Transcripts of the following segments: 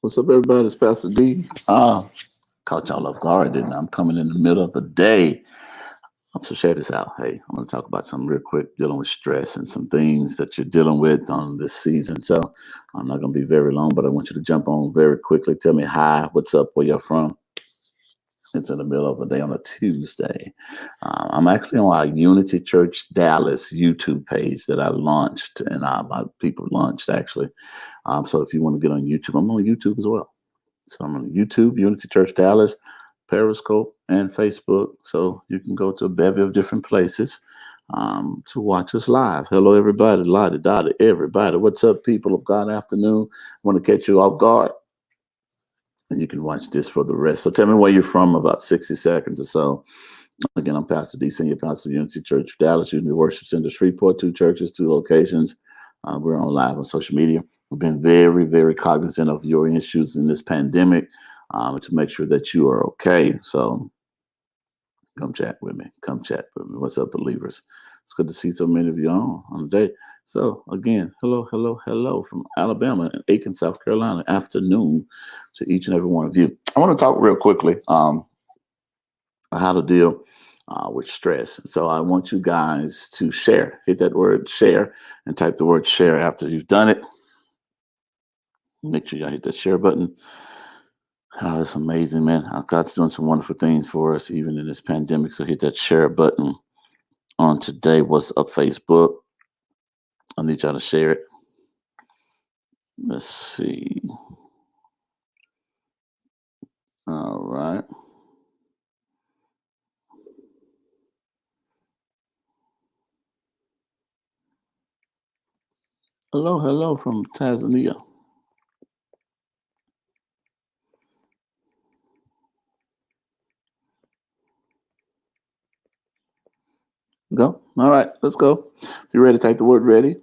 What's up, everybody? It's Pastor D. Caught y'all off guard, didn't I? I'm coming in the middle of the day. So share this out. Hey, I'm going to talk about something real quick, dealing with stress and some things that you're dealing with on this season. So I'm not going to be very long, but I want you to jump on very quickly. Tell me hi, what's up, where you're from. It's in the middle of the day on a Tuesday. I'm actually on our Unity Church Dallas YouTube page that I launched, and my people launched actually. So if you want to get on YouTube, I'm on YouTube as well. So I'm on YouTube, Unity Church Dallas, Periscope, and Facebook. So you can go to a bevy of different places to watch us live. Hello, everybody. Lottie, Dottie, everybody. What's up, people of God afternoon? Want to catch you off guard? And you can watch this for the rest. So tell me where you're from, about 60 seconds or so. Again, I'm Pastor D, Senior Pastor of Unity Church Dallas, Unity Worship Center, Shreveport, 2 churches, 2 locations. We're on live on social media. We've been very, very cognizant of your issues in this pandemic to make sure that you are okay. So come chat with me. Come chat with me. What's up, believers? It's good to see so many of you on the day. So again, hello from Alabama and Aiken, South Carolina. Afternoon to each and every one of you. I want to talk real quickly how to deal with stress. So I want you guys to share. Hit that word share and type the word share after you've done it. Make sure y'all hit that share button. Oh, that's amazing, man. God's doing some wonderful things for us, even in this pandemic. So hit that share button on today. What's up, Facebook? I need y'all to share it. Let's see. All right. Hello from Tanzania. Go. All right, let's go. If you're ready, type the word ready.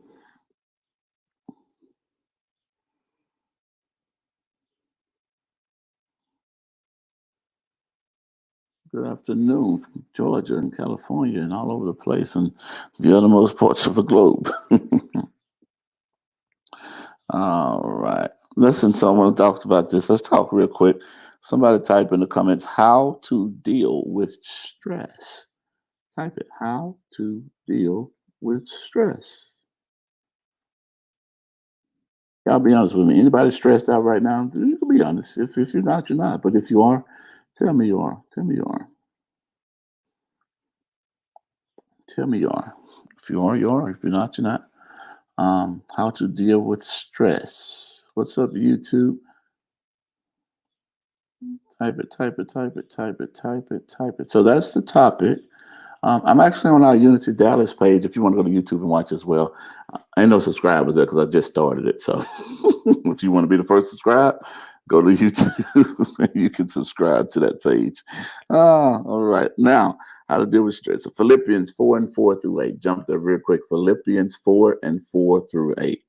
Good afternoon from Georgia and California and all over the place and the othermost parts of the globe. All right. Listen, so I want to talk about this. Let's talk real quick. Somebody type in the comments how to deal with stress. Type it. How to deal with stress. Y'all be honest with me. Anybody stressed out right now? You can be honest. If you're not, you're not. But if you are, tell me you are. Tell me you are. Tell me you are. If you are, you are. If you're not, you're not. How to deal with stress. What's up, YouTube? Type it, type it, type it, type it, type it, type it. So that's the topic. I'm actually on our Unity Dallas page if you want to go to YouTube and watch as well. Ain't no subscribers there because I just started it. So if you want to be the first to subscribe, go to YouTube. You can subscribe to that page. All right. Now, how to deal with stress. So Philippians 4 and 4 through 8. Jump there real quick. Philippians 4 and 4 through 8.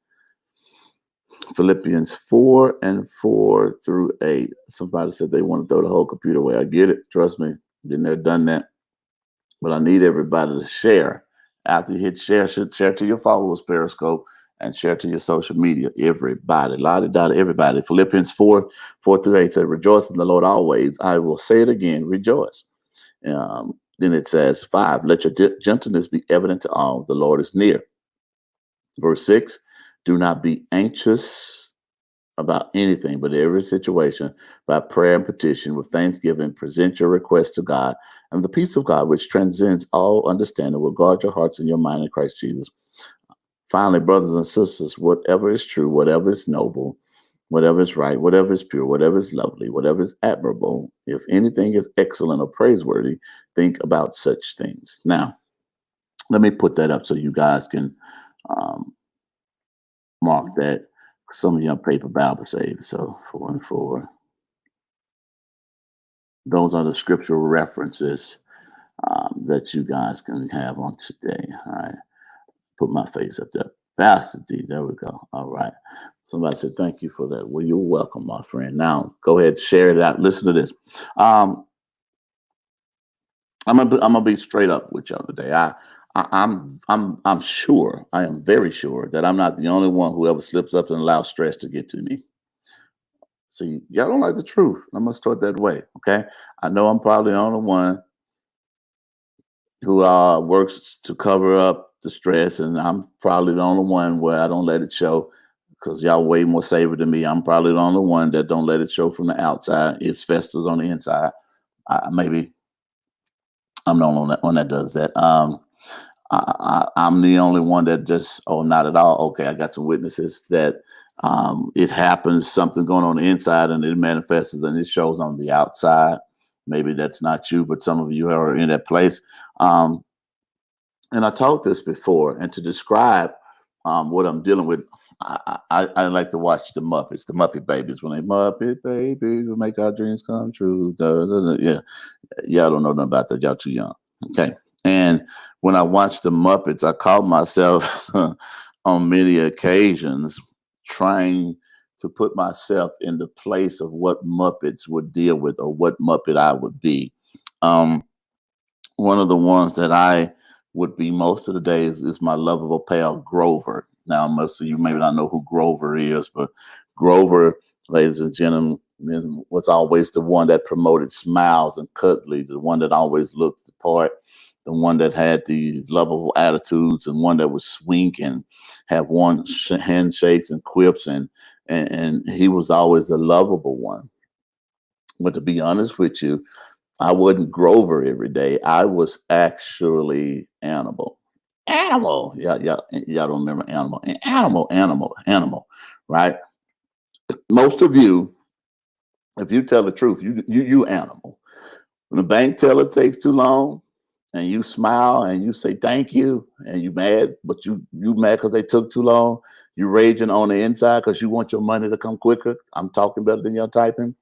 Philippians 4 and 4 through 8. Somebody said they want to throw the whole computer away. I get it. Trust me. Been there, done that. But I need everybody to share. After you hit share, share to your followers, Periscope, and share to your social media. Everybody, everybody. Philippians 4, 4 through 8 said, rejoice in the Lord always. I will say it again, rejoice. Then it says 5, let your gentleness be evident to all. The Lord is near. Verse 6, do not be anxious about anything, but every situation by prayer and petition with thanksgiving, present your request to God, and the peace of God, which transcends all understanding, will guard your hearts and your mind in Christ Jesus. Finally, brothers and sisters, whatever is true, whatever is noble, whatever is right, whatever is pure, whatever is lovely, whatever is admirable, if anything is excellent or praiseworthy, think about such things. Now, let me put that up so you guys can mark that. Some of your paper Bible saved. So 4 and 4. Those are the scriptural references that you guys can have on today. All right. Put my face up there. Pastor D. There we go. All right. Somebody said thank you for that. Well, you're welcome, my friend. Now go ahead, share it out. Listen to this. I'm gonna be straight up with y'all today. I'm sure, I am very sure that I'm not the only one who ever slips up and allows stress to get to me. See, y'all don't like the truth. I'm gonna start that way. Okay. I know I'm probably the only one who works to cover up the stress, and I'm probably the only one where I don't let it show because y'all way more savvy than me. I'm probably the only one that don't let it show from the outside. It festers on the inside. Maybe I'm the only one that does that. I'm the only one that just, oh, not at all. Okay, I got some witnesses that it happens, something going on the inside, and it manifests and it shows on the outside. Maybe that's not you, but some of you are in that place. Um, and I told this before, and to describe what I'm dealing with, I like to watch the Muppets, the Muppet Babies, when they Muppet Babies will make our dreams come true. Da, da, da. Yeah, y'all don't know nothing about that. Y'all too young. Okay. And when I watched the Muppets, I caught myself on many occasions trying to put myself in the place of what Muppets would deal with or what Muppet I would be. Um, One of the ones that I would be most of the days is my lovable pal Grover. Now, most of you maybe not know who Grover is, but Grover, ladies and gentlemen, was always the one that promoted smiles and cuddly, the one that always looked the part, the one that had these lovable attitudes, and one that would swink and have handshakes and quips, and he was always the lovable one. But to be honest with you, I wasn't Grover every day. I was actually Animal. Animal. Y'all don't remember Animal. Animal. Right? Most of you, if you tell the truth, you Animal. When the bank teller takes too long, and you smile and you say thank you, and you mad, but you mad because they took too long. You raging on the inside because you want your money to come quicker. I'm talking better than you're typing.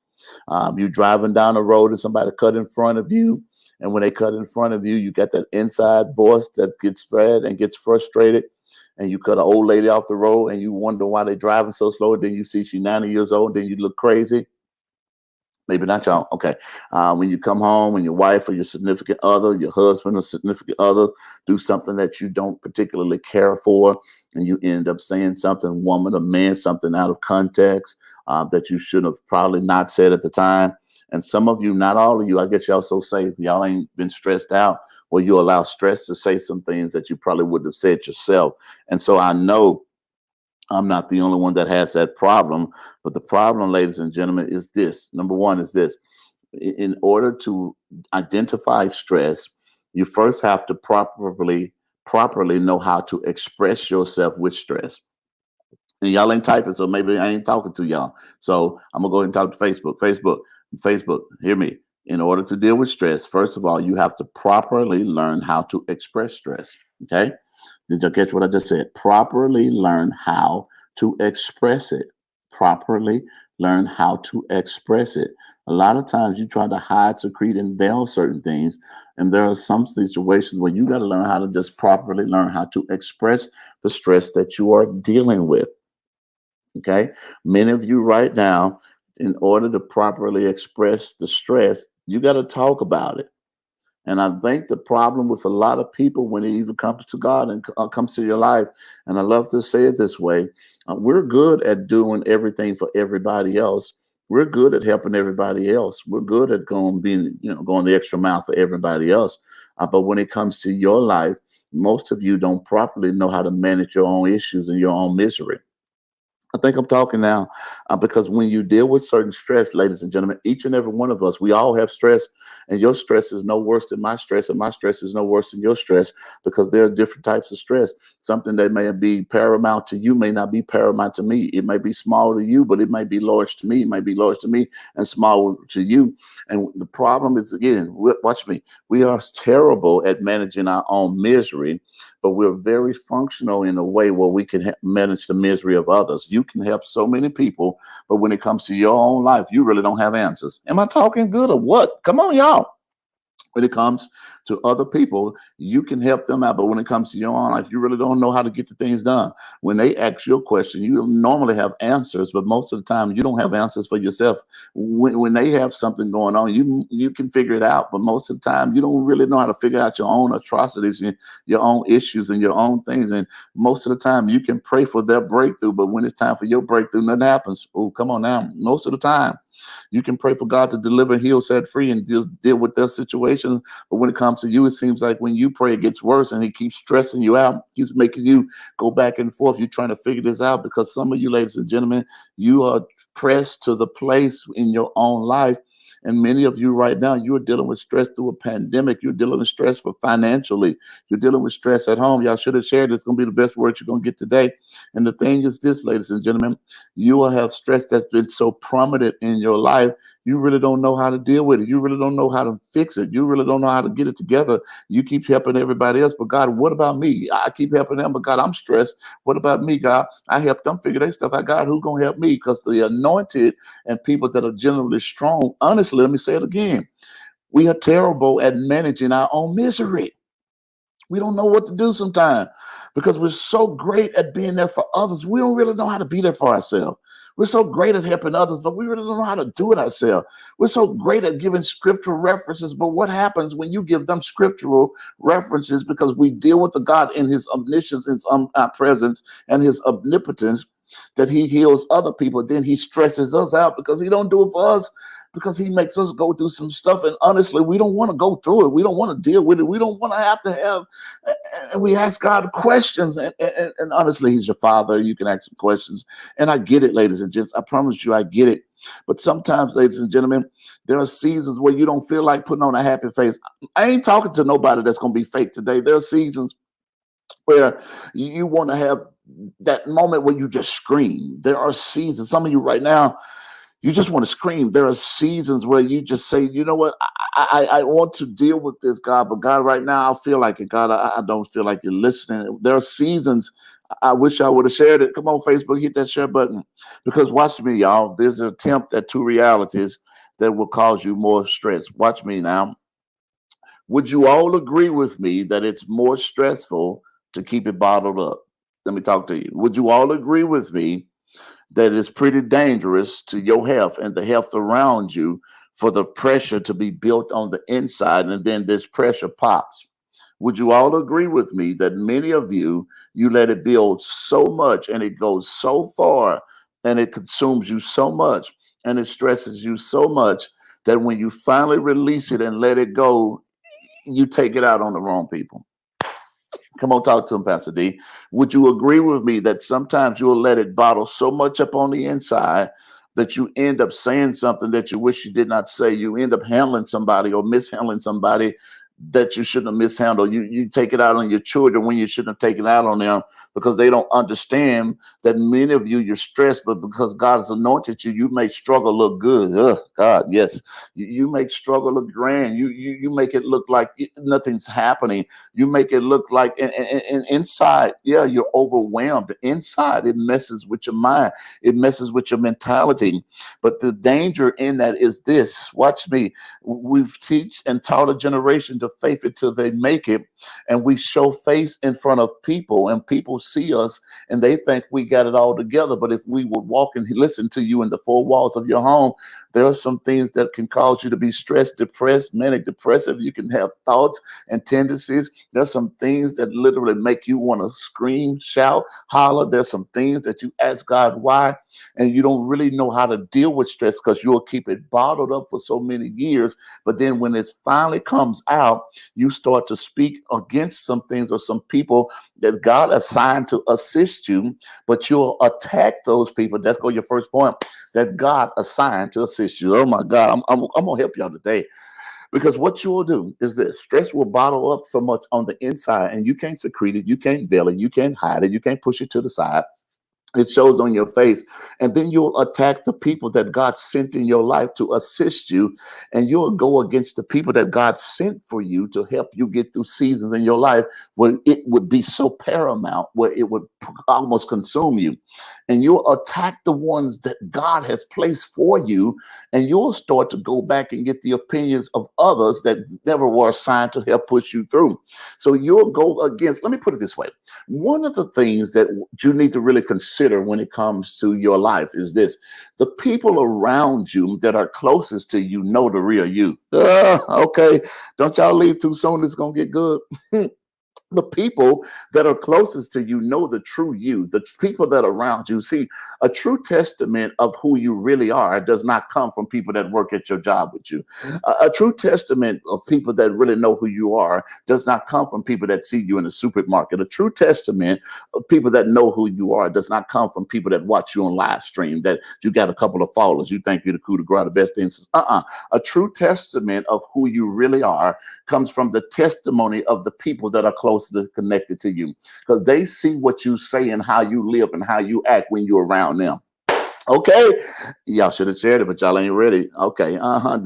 You driving down the road and somebody cut in front of you. And when they cut in front of you, you got that inside voice that gets spread and gets frustrated. And you cut an old lady off the road and you wonder why they're driving so slow. Then you see she's 90 years old. Then you look crazy. Maybe not y'all. Okay. When you come home and your wife or your significant other, your husband or significant other do something that you don't particularly care for, and you end up saying something, woman or man, something out of context that you should have probably not said at the time. And some of you, not all of you, I guess y'all so safe, y'all ain't been stressed out, or you allow stress to say some things that you probably wouldn't have said yourself. And so I know I'm not the only one that has that problem. But the problem, ladies and gentlemen, is this. Number one is this. In order to identify stress, you first have to properly know how to express yourself with stress. And y'all ain't typing, so maybe I ain't talking to y'all. So I'm gonna go ahead and talk to Facebook. Facebook, hear me. In order to deal with stress, first of all, you have to properly learn how to express stress. Okay. Did you catch what I just said? Properly learn how to express it. Properly learn how to express it. A lot of times you try to hide, secrete, and veil certain things. And there are some situations where you got to learn how to just properly learn how to express the stress that you are dealing with. Okay. Many of you right now, in order to properly express the stress, you got to talk about it. And I think the problem with a lot of people when it even comes to God and comes to your life, and I love to say it this way, we're good at doing everything for everybody else. We're good at helping everybody else. We're good at going the extra mile for everybody else. But when it comes to your life, most of you don't properly know how to manage your own issues and your own misery. I think I'm talking now because when you deal with certain stress, ladies and gentlemen, each and every one of us, we all have stress, and your stress is no worse than my stress, and my stress is no worse than your stress because there are different types of stress. Something that may be paramount to you may not be paramount to me. It may be small to you, but it might be large to me. It might be large to me and small to you. And the problem is, again, watch me. We are terrible at managing our own misery, but we're very functional in a way where we can manage the misery of others. You can help so many people, but when it comes to your own life, you really don't have answers. Am I talking good or what? Come on, y'all. When it comes to other people, you can help them out. But when it comes to your own life, you really don't know how to get the things done. When they ask you a question, you normally have answers, but most of the time you don't have answers for yourself. When they have something going on, you can figure it out. But most of the time, you don't really know how to figure out your own atrocities, your own issues, and your own things. And most of the time, you can pray for their breakthrough, but when it's time for your breakthrough, nothing happens. Oh, come on now. Most of the time, you can pray for God to deliver, heal, set free, and deal with their situation. But when it comes to you, it seems like when you pray, it gets worse, and He keeps stressing you out, keeps making you go back and forth. You're trying to figure this out because some of you, ladies and gentlemen, you are pressed to the place in your own life. And many of you right now, you're dealing with stress through a pandemic. You're dealing with stress for financially. You're dealing with stress at home. Y'all should have shared. It's going to be the best word you're going to get today. And the thing is this, ladies and gentlemen, you will have stress that's been so prominent in your life. You really don't know how to deal with it. You really don't know how to fix it. You really don't know how to get it together. You keep helping everybody else, but God, what about me? I keep helping them, but God, I'm stressed. What about me, God? I help them figure their stuff out. God, who's going to help me? Because the anointed and people that are generally strong, honestly, let me say it again. We are terrible at managing our own misery. We don't know what to do sometimes because we're so great at being there for others. We don't really know how to be there for ourselves. We're so great at helping others, but we really don't know how to do it ourselves. We're so great at giving scriptural references, but what happens when you give them scriptural references because we deal with the God in His omniscience, His omnipresence, and His omnipotence, that He heals other people, then He stresses us out because He don't do it for us, because He makes us go through some stuff. And honestly, we don't want to go through it. We don't want to deal with it. We don't want to have, and we ask God questions. And honestly, He's your Father. You can ask Him questions. And I get it, ladies and gents. I promise you, I get it. But sometimes, ladies and gentlemen, there are seasons where you don't feel like putting on a happy face. I ain't talking to nobody that's going to be fake today. There are seasons where you want to have that moment where you just scream. There are seasons. Some of you right now, you just want to scream. There are seasons where you just say, you know what, I want to deal with this, God, but God, right now, I feel like it. God, I don't feel like you're listening. There are seasons. I wish I would have shared it. Come on, Facebook, hit that share button. Because watch me, y'all. There's an attempt at two realities that will cause you more stress. Watch me now. Would you all agree with me that it's more stressful to keep it bottled up? Let me talk to you. Would you all agree with me that is pretty dangerous to your health and the health around you for the pressure to be built on the inside, and then this pressure pops? Would you all agree with me that many of you, you let it build so much and it goes so far and it consumes you so much and it stresses you so much that when you finally release it and let it go, you take it out on the wrong people? Come on, talk to him, Pastor D. Would you agree with me that sometimes you'll let it bottle so much up on the inside that you end up saying something that you wish you did not say? You end up handling somebody or mishandling somebody that you shouldn't have mishandled. You take it out on your children when you shouldn't have taken it out on them because they don't understand that many of you, you're stressed, but because God has anointed you, you make struggle look good. Ugh, God, yes. You make struggle look grand. You make it look like nothing's happening. You make it look like, and inside, yeah, you're overwhelmed. Inside, it messes with your mind. It messes with your mentality. But the danger in that is this. Watch me. We've teach and taught a generation to faith it till they make it, and we show face in front of people, and people see us and they think we got it all together. But if we would walk and listen to you in the four walls of your home, there are some things that can cause you to be stressed, depressed, manic depressive. You can have thoughts and tendencies. There's some things that literally make you want to scream, shout, holler. There's some things that you ask God why, and you don't really know how to deal with stress because you'll keep it bottled up for so many years. But then when it finally comes out, you start to speak against some things or some people that God assigned to assist you, but you'll attack those people. That's your first point, that God assigned to assist you. Oh my God, I'm going to help y'all today. Because what you will do is this: stress will bottle up so much on the inside, and you can't secrete it, you can't veil it, you can't hide it, you can't push it to the side. It shows on your face. And then you'll attack the people that God sent in your life to assist you. And you'll go against the people that God sent for you to help you get through seasons in your life where it would be so paramount, where it would almost consume you. And you'll attack the ones that God has placed for you. And you'll start to go back and get the opinions of others that never were assigned to help push you through. So you'll go against, let me put it this way. One of the things that you need to really consider when it comes to your life is this: the people around you that are closest to you know the real you. Okay, don't y'all leave too soon. It's gonna get good. The people that are closest to you know the true you, the people that are around you. See, a true testament of who you really are does not come from people that work at your job with you. A true testament of people that really know who you are does not come from people that see you in the supermarket. A true testament of people that know who you are does not come from people that watch you on live stream, that you got a couple of followers, you think you're the coup de grace, the best things. A true testament of who you really are comes from the testimony of the people that are closely connected to you, because they see what you say and how you live and how you act when you're around them. Okay, y'all should have shared it, but y'all ain't ready. Okay,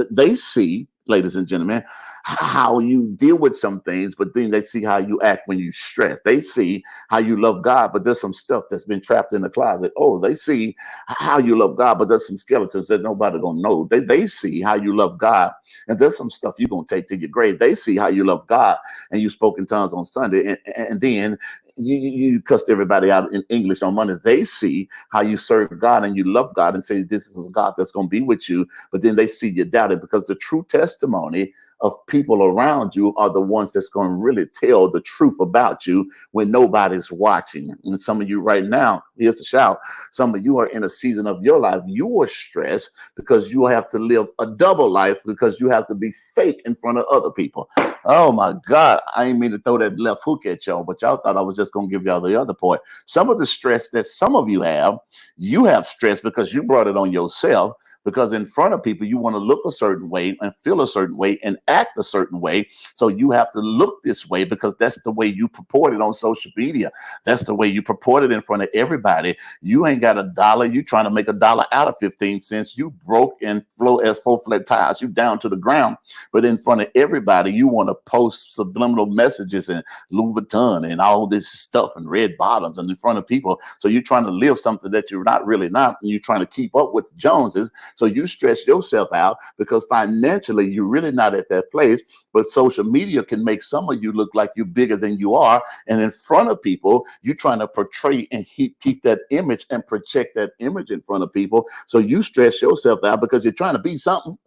they see, ladies and gentlemen, how you deal with some things, but then they see how you act when you stress. They see how you love God, but there's some stuff that's been trapped in the closet. Oh, they see how you love God, but there's some skeletons that nobody gonna know. They see how you love God, and there's some stuff you're gonna take to your grave. They see how you love God, and you spoke in tongues on Sunday, and then you cussed everybody out in English on Mondays. They see how you serve God and you love God and say, this is a God that's going to be with you. But then they see you doubt it, because the true testimony of people around you are the ones that's going to really tell the truth about you when nobody's watching. And some of you right now, here's the shout. Some of you are in a season of your life. You are stressed because you have to live a double life, because you have to be fake in front of other people. Oh my God, I ain't mean to throw that left hook at y'all, but y'all thought I was just going to give y'all the other point. Some of the stress that some of you have stress because you brought it on yourself, because in front of people, you want to look a certain way and feel a certain way and act a certain way. So you have to look this way because that's the way you purport it on social media. That's the way you purport it in front of everybody. You ain't got $1. You trying to make $1 out of 15 cents. You broke and flow as 4 flat tires. You down to the ground. But in front of everybody, you want to post subliminal messages and Louis Vuitton and all this stuff and red bottoms and in front of people. So you're trying to live something that you're not really not, and you're trying to keep up with the Joneses. So you stress yourself out because financially you're really not at that place. But social media can make some of you look like you're bigger than you are. And in front of people, you're trying to portray and keep that image and project that image in front of people. So you stress yourself out because you're trying to be something.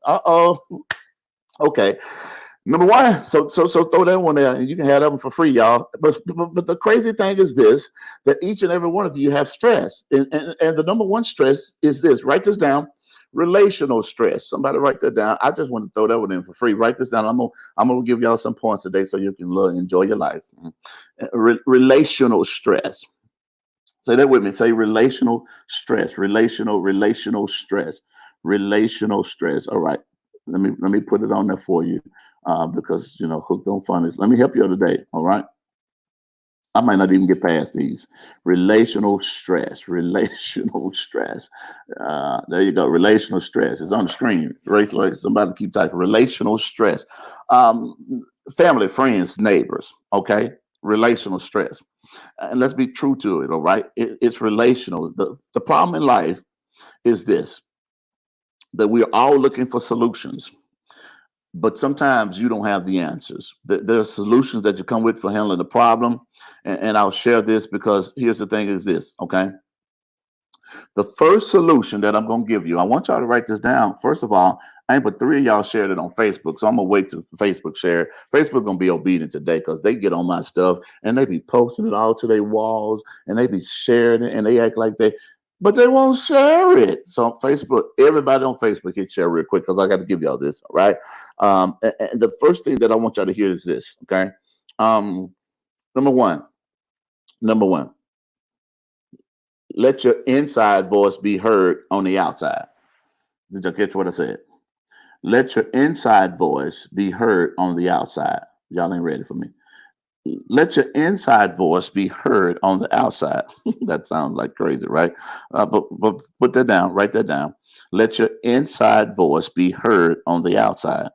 Okay. Number one, so throw that one there, and you can have that one for free, y'all. But the crazy thing is this: that each and every one of you have stress, and the number one stress is this. Write this down: relational stress. Somebody write that down. I just want to throw that one in for free. Write this down. I'm gonna give y'all some points today so you can enjoy your life. Relational stress. Say that with me. Say relational stress. Relational stress. Relational stress. All right. Let me put it on there for you, because hooked on fun is. Let me help you today. All right. I might not even get past these. Relational stress. Relational stress. There you go. Relational stress. It's on the screen. Somebody keep typing. Relational stress. Um, Family, friends, neighbors. Okay. Relational stress. And let's be true to it. All right. It's relational. The problem in life is this: that we're all looking for solutions, but sometimes you don't have the answers. There are solutions that you come with for handling the problem. And I'll share this because here's the thing is this, okay? The first solution that I'm going to give you, I want y'all to write this down. First of all, I ain't but 3 of y'all shared it on Facebook, so I'm going to wait till Facebook share it. Facebook going to be obedient today because they get on my stuff and they be posting it all to their walls and they be sharing it and they act like but they won't share it. So on Facebook, everybody on Facebook hit share real quick because I got to give y'all this, all right? And the first thing that I want y'all to hear is this, okay? Number one, let your inside voice be heard on the outside. Did you catch what I said? Let your inside voice be heard on the outside. Y'all ain't ready for me. let your inside voice be heard on the outside. That sounds like crazy, right? But put that down, write that down. Let your inside voice be heard on the outside.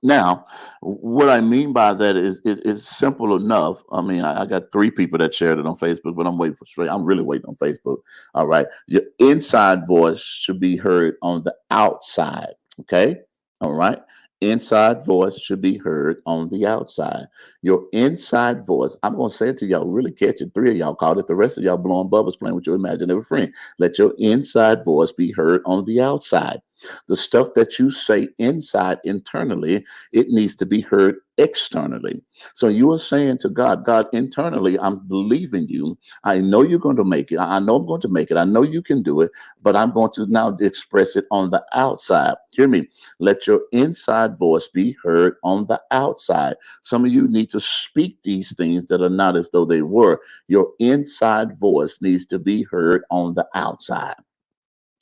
Now, what I mean by that is it's simple enough. I mean, I got three people that shared it on Facebook, but I'm waiting for straight. I'm really waiting on Facebook. All right. Your inside voice should be heard on the outside. Okay. All right. Inside voice should be heard on the outside. Your inside voice, I'm going to say it to y'all, really catch it. Three of y'all caught it. The rest of y'all blowing bubbles playing with your imaginary friend. Let your inside voice be heard on the outside. The stuff that you say inside internally, it needs to be heard externally. So you are saying to God, God, internally, I'm believing you. I know you're going to make it. I know I'm going to make it. I know you can do it, but I'm going to now express it on the outside. Hear me. Let your inside voice be heard on the outside. Some of you need to speak these things that are not as though they were. Your inside voice needs to be heard on the outside.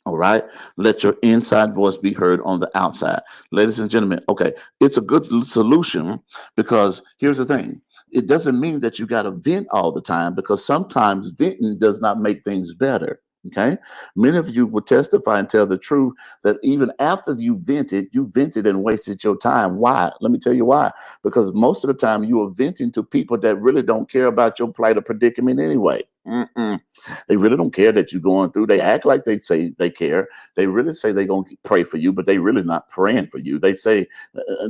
All right. Let your inside voice be heard on the outside. Ladies and gentlemen, okay, it's a good solution because here's the thing. It doesn't mean that you got to vent all the time because sometimes venting does not make things better. Okay. Many of you will testify and tell the truth that even after you vented and wasted your time. Why? Let me tell you why. Because most of the time you are venting to people that really don't care about your plight or predicament anyway. Mm-mm. They really don't care that you're going through. They act like they say they care. They really say they're going to pray for you, but they really not praying for you. They say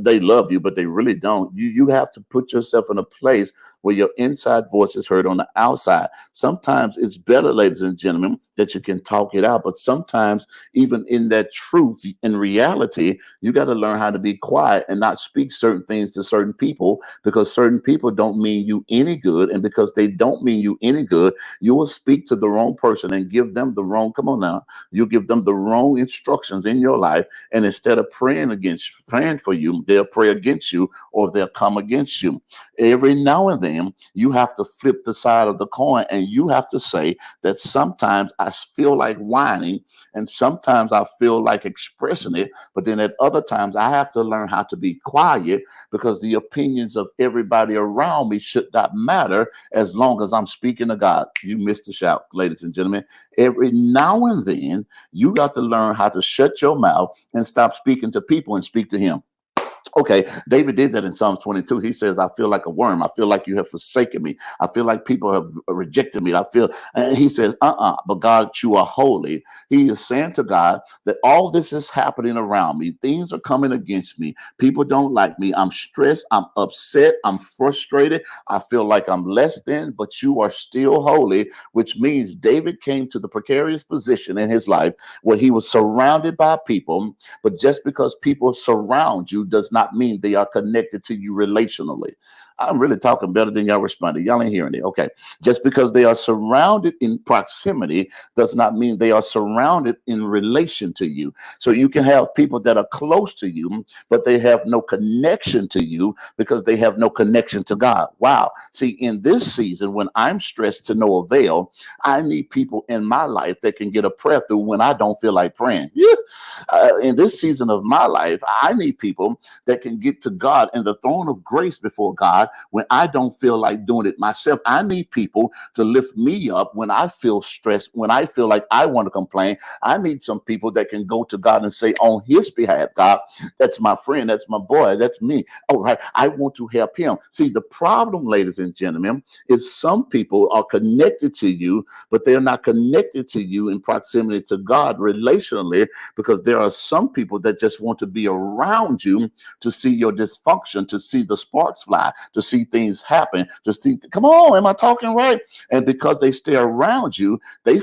they love you, but they really don't. You have to put yourself in a place where your inside voice is heard on the outside. Sometimes it's better, ladies and gentlemen, that you can talk it out. But sometimes even in that truth, in reality, you got to learn how to be quiet and not speak certain things to certain people because certain people don't mean you any good. And because they don't mean you any good, you will speak to the wrong person and give them the wrong, come on now, you give them the wrong instructions in your life. And instead of praying for you, they'll pray against you or they'll come against you. Every now and then, you have to flip the side of the coin and you have to say that sometimes I feel like whining and sometimes I feel like expressing it. But then at other times, I have to learn how to be quiet because the opinions of everybody around me should not matter as long as I'm speaking to God. You missed the shout, ladies and gentlemen. Every now and then, you got to learn how to shut your mouth and stop speaking to people and speak to Him. Okay, David did that in Psalms 22. He says, I feel like a worm. I feel like you have forsaken me. I feel like people have rejected me. I feel, and he says, but God, you are holy. He is saying to God that all this is happening around me. Things are coming against me. People don't like me. I'm stressed. I'm upset. I'm frustrated. I feel like I'm less than, but you are still holy, which means David came to the precarious position in his life where he was surrounded by people, but just because people surround you does not mean they are connected to you relationally. I'm really talking better than y'all responded. Y'all ain't hearing it. Okay. Just because they are surrounded in proximity does not mean they are surrounded in relation to you. So you can have people that are close to you, but they have no connection to you because they have no connection to God. Wow. See, in this season, when I'm stressed to no avail, I need people in my life that can get a prayer through when I don't feel like praying. Yeah. In this season of my life, I need people that can get to God and the throne of grace before God when I don't feel like doing it myself. I need people to lift me up when I feel stressed, when I feel like I want to complain. I need some people that can go to God and say on His behalf, God, that's my friend, that's my boy, that's me. All right, I want to help him. See, the problem, ladies and gentlemen, is some people are connected to you, but they're not connected to you in proximity to God relationally, because there are some people that just want to be around you to see your dysfunction, to see the sparks fly, to see things happen, to see, come on, am I talking right? And because they stay around you to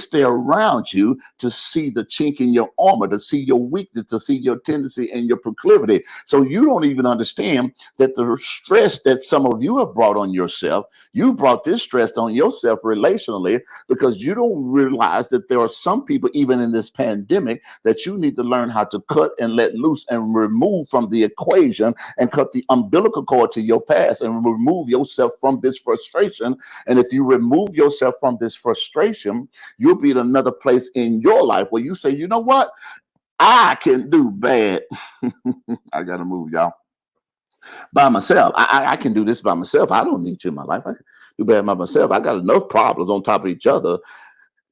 see the chink in your armor, to see your weakness, to see your tendency and your proclivity. So you don't even understand that the stress that some of you have brought on yourself, you brought this stress on yourself relationally, because you don't realize that there are some people, even in this pandemic, that you need to learn how to cut and let loose and remove from the equation and cut the umbilical cord to your past and remove yourself from this frustration. And if you remove yourself from this frustration, you'll be in another place in your life where you say, you know what? I can do bad. I got to move, y'all. by myself. I can do this by myself. I don't need you in my life. I can do bad by myself. I got enough problems on top of each other,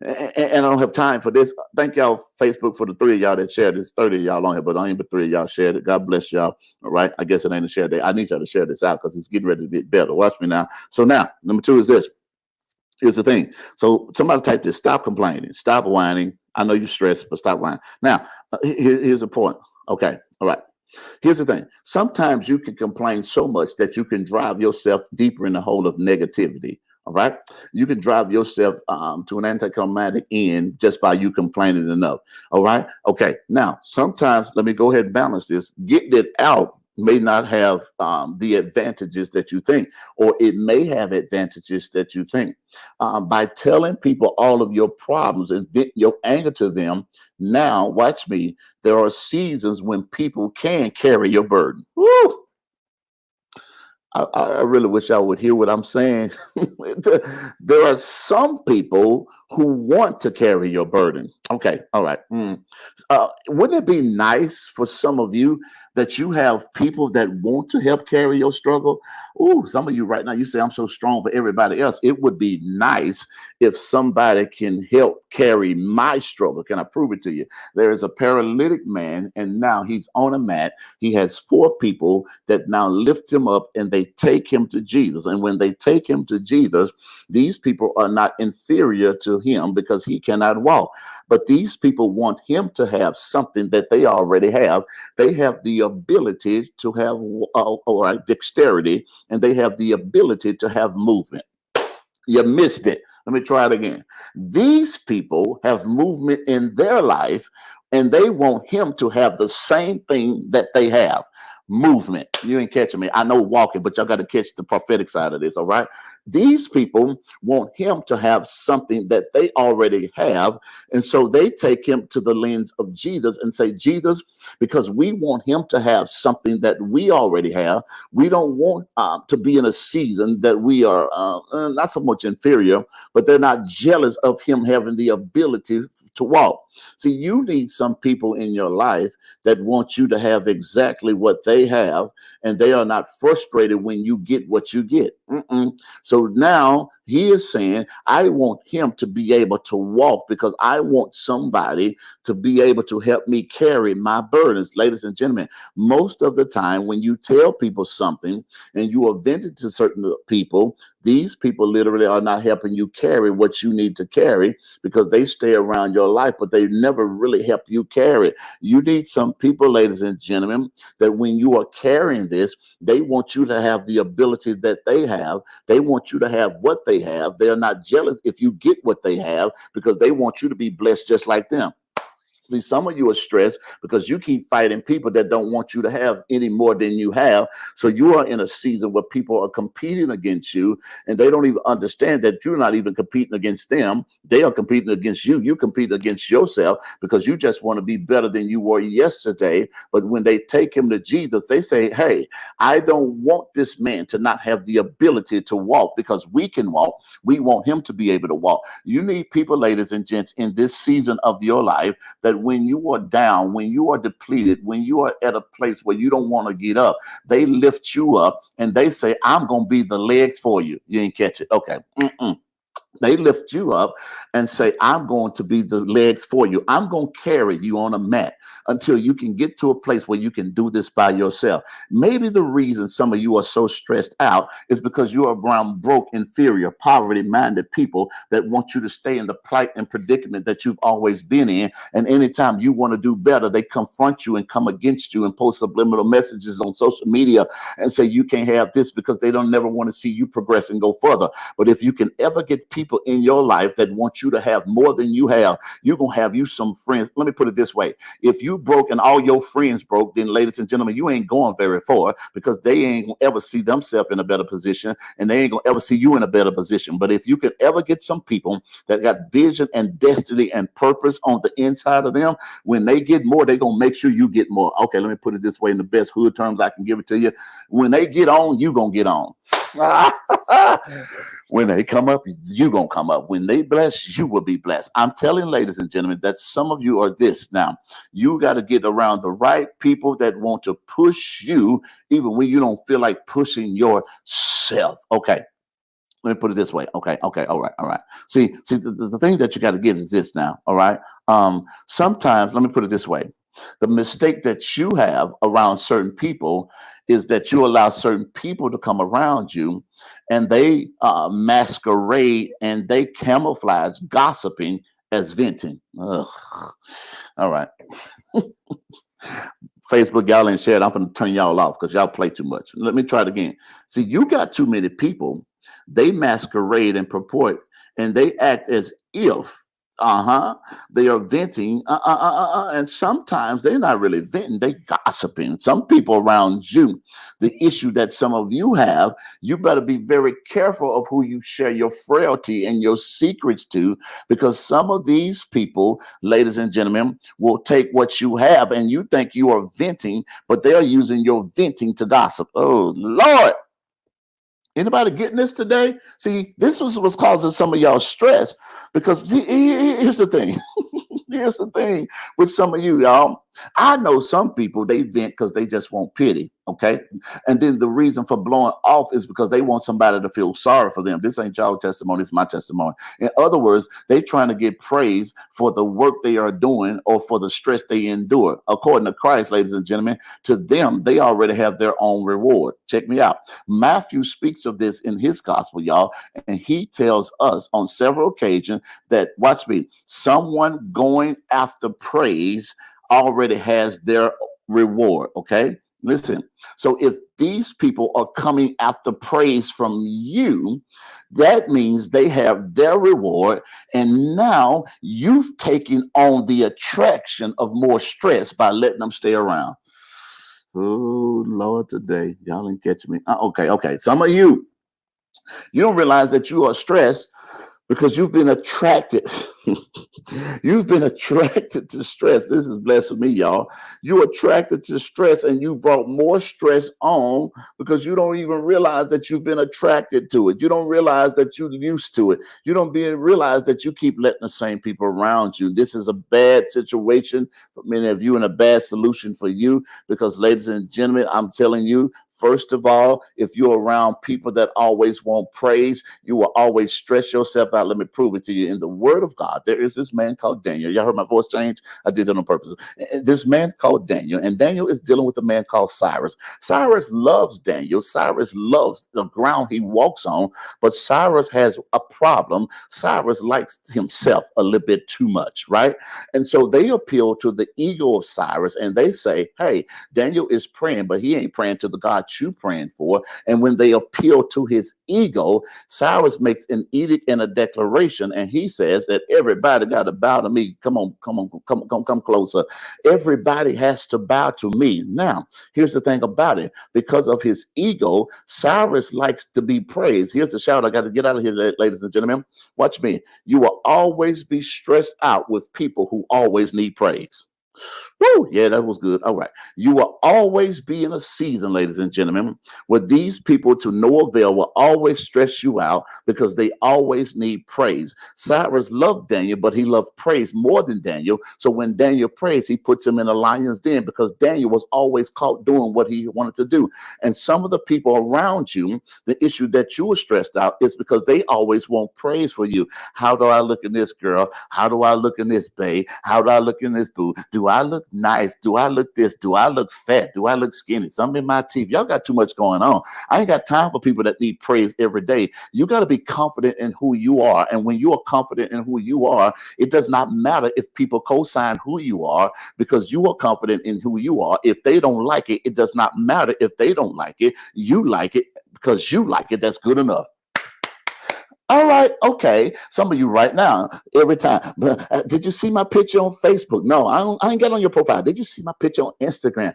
and I don't have time for this. Thank y'all, Facebook, for the 3 of y'all that shared this. 30 of y'all on here, but only but 3 of y'all shared it. God bless y'all. All right. I guess it ain't a share day. I need y'all to share this out because it's getting ready to get better. Watch me now. So now, number 2 is this. Here's the thing. So somebody type this: stop complaining, stop whining. I know you're stressed, but stop whining. Now, here's the point. Okay. All right. Here's the thing. Sometimes you can complain so much that you can drive yourself deeper in the hole of negativity. All right. You can drive yourself to an anticlimactic end just by you complaining enough. All right. Okay. Now, sometimes, let me go ahead and balance this. Getting it out may not have the advantages that you think, or it may have advantages that you think. By telling people all of your problems and vent your anger to them, now, watch me, there are seasons when people can carry your burden. Woo! I really wish I would hear what I'm saying. There are some people who want to carry your burden. Okay, all right. Wouldn't it be nice for some of you that you have people that want to help carry your struggle? Ooh, some of you right now, you say, I'm so strong for everybody else. It would be nice if somebody can help carry my struggle. Can I prove it to you? There is a paralytic man, and now he's on a mat. He has 4 people that now lift him up, and they take him to Jesus. And when they take him to Jesus, these people are not inferior to him because he cannot walk. But these people want him to have something that they already have. They have the ability to have dexterity, and they have the ability to have movement. You missed it. Let me try it again. These people have movement in their life, and they want him to have the same thing that they have. Movement. You ain't catching me. I know walking, but y'all got to catch the prophetic side of this. All right. These people want him to have something that they already have. And so they take him to the lens of Jesus and say, Jesus, because we want him to have something that we already have. We don't want to be in a season that we are not so much inferior, but they're not jealous of him having the ability to walk. See, you need some people in your life that want you to have exactly what they have, and they are not frustrated when you get what you get. So now he is saying, I want him to be able to walk because I want somebody to be able to help me carry my burdens. Ladies and gentlemen, most of the time when you tell people something and you are venting to certain people, these people literally are not helping you carry what you need to carry because they stay around your life, but they never really help you carry. You need some people, ladies and gentlemen, that when you are carrying this, they want you to have the ability that they have. They want you to have what they have. They are not jealous if you get what they have because they want you to be blessed just like them. See, some of you are stressed because you keep fighting people that don't want you to have any more than you have. So you are in a season where people are competing against you, and they don't even understand that you're not even competing against them. They are competing against you. You compete against yourself because you just want to be better than you were yesterday. But when they take him to Jesus, they say, hey, I don't want this man to not have the ability to walk because we can walk. We want him to be able to walk. You need people, ladies and gents, in this season of your life that when you are down, when you are depleted, when you are at a place where you don't want to get up, they lift you up and they say, I'm going to be the legs for you. You ain't catch it. Okay. They lift you up and say, I'm going to be the legs for you. I'm going to carry you on a mat until you can get to a place where you can do this by yourself. Maybe the reason some of you are so stressed out is because you are around broke, inferior, poverty-minded people that want you to stay in the plight and predicament that you've always been in. And anytime you want to do better, they confront you and come against you and post subliminal messages on social media and say you can't have this because they don't never want to see you progress and go further. But if you can ever get people in your life that want you to have more than you have, you're going to have you some friends. Let me put it this way. If you broke and all your friends broke, then ladies and gentlemen, you ain't going very far because they ain't going to ever see themselves in a better position and they ain't going to ever see you in a better position. But if you could ever get some people that got vision and destiny and purpose on the inside of them, when they get more, they're going to make sure you get more. Okay, let me put it this way in the best hood terms I can give it to you. When they get on, you going to get on. When they come up, you gonna come up. When they bless, you will be blessed. I'm telling, ladies and gentlemen, that some of you are this now. You got to get around the right people that want to push you, even when you don't feel like pushing yourself. Okay. Let me put it this way. Okay, all right. See, the thing that you got to get is this now. All right. Sometimes, let me put it this way: the mistake that you have around certain people is that you allow certain people to come around you, and they masquerade and they camouflage gossiping as venting. Ugh. All right. Facebook, y'all ain't shared. I'm going to turn y'all off because y'all play too much. Let me try it again. See, you got too many people. They masquerade and purport, and they act as if, they are venting, and sometimes they're not really venting. They gossiping. Some people around you, the issue that some of you have, you better be very careful of who you share your frailty and your secrets to, because some of these people, ladies and gentlemen, will take what you have and you think you are venting, but they're using your venting to gossip. Oh, Lord. Anybody getting this today? See, this was what's causing some of y'all stress, because here's the thing. Here's the thing with some of you, y'all. I know some people, they vent because they just want pity. Okay. And then the reason for blowing off is because they want somebody to feel sorry for them. This ain't y'all testimony, it's my testimony. In other words, they trying to get praise for the work they are doing or for the stress they endure. According to Christ, ladies and gentlemen, to them, they already have their own reward. Check me out. Matthew speaks of this in his gospel, y'all, and he tells us on several occasions that, watch me, someone going after praise already has their reward. Okay. Listen, so if these people are coming after praise from you, that means they have their reward. And now you've taken on the attraction of more stress by letting them stay around. Oh, Lord, today, y'all ain't catching me. Okay. Some of you don't realize that you are stressed because you've been attracted. You've been attracted to stress. This is blessed for me, y'all. You're attracted to stress, and you brought more stress on because you don't even realize that you've been attracted to it. You don't realize that you're used to it. You don't realize that you keep letting the same people around you. This is a bad situation for many of you and a bad solution for you, because, ladies and gentlemen, I'm telling you, first of all, if you're around people that always want praise, you will always stress yourself out. Let me prove it to you. In the Word of God, there is this man called Daniel. Y'all heard my voice change? I did it on purpose. This man called Daniel, and Daniel is dealing with a man called Cyrus. Cyrus loves Daniel. Cyrus loves the ground he walks on, but Cyrus has a problem. Cyrus likes himself a little bit too much, right? And so they appeal to the ego of Cyrus, and they say, hey, Daniel is praying, but he ain't praying to the God you praying for. And when they appeal to his ego, Cyrus makes an edict and a declaration, and he says that everybody got to bow to me. Come closer. Everybody has to bow to me. Now, here's the thing about it. Because of his ego, Cyrus likes to be praised. Here's a shout. I got to get out of here, ladies and gentlemen. Watch me. You will always be stressed out with people who always need praise. Woo, yeah, that was good. All right. You will always be in a season, ladies and gentlemen, where these people to no avail will always stress you out because they always need praise. Cyrus loved Daniel, but he loved praise more than Daniel. So when Daniel prays, he puts him in a lion's den because Daniel was always caught doing what he wanted to do. And some of the people around you, the issue that you were stressed out is because they always want praise for you. How do I look in this girl? How do I look in this babe? How do I look in this boo? Do I look nice? Do I look this? Do I look fat? Do I look skinny? Something in my teeth. Y'all got too much going on. I ain't got time for people that need praise every day. You got to be confident in who you are. And when you are confident in who you are, it does not matter if people co-sign who you are, because you are confident in who you are. If they don't like it, it does not matter if they don't like it. You like it because you like it. That's good enough. All right, okay. Some of you right now, every time. But did you see my picture on Facebook? No, I ain't got on your profile. Did you see my picture on Instagram?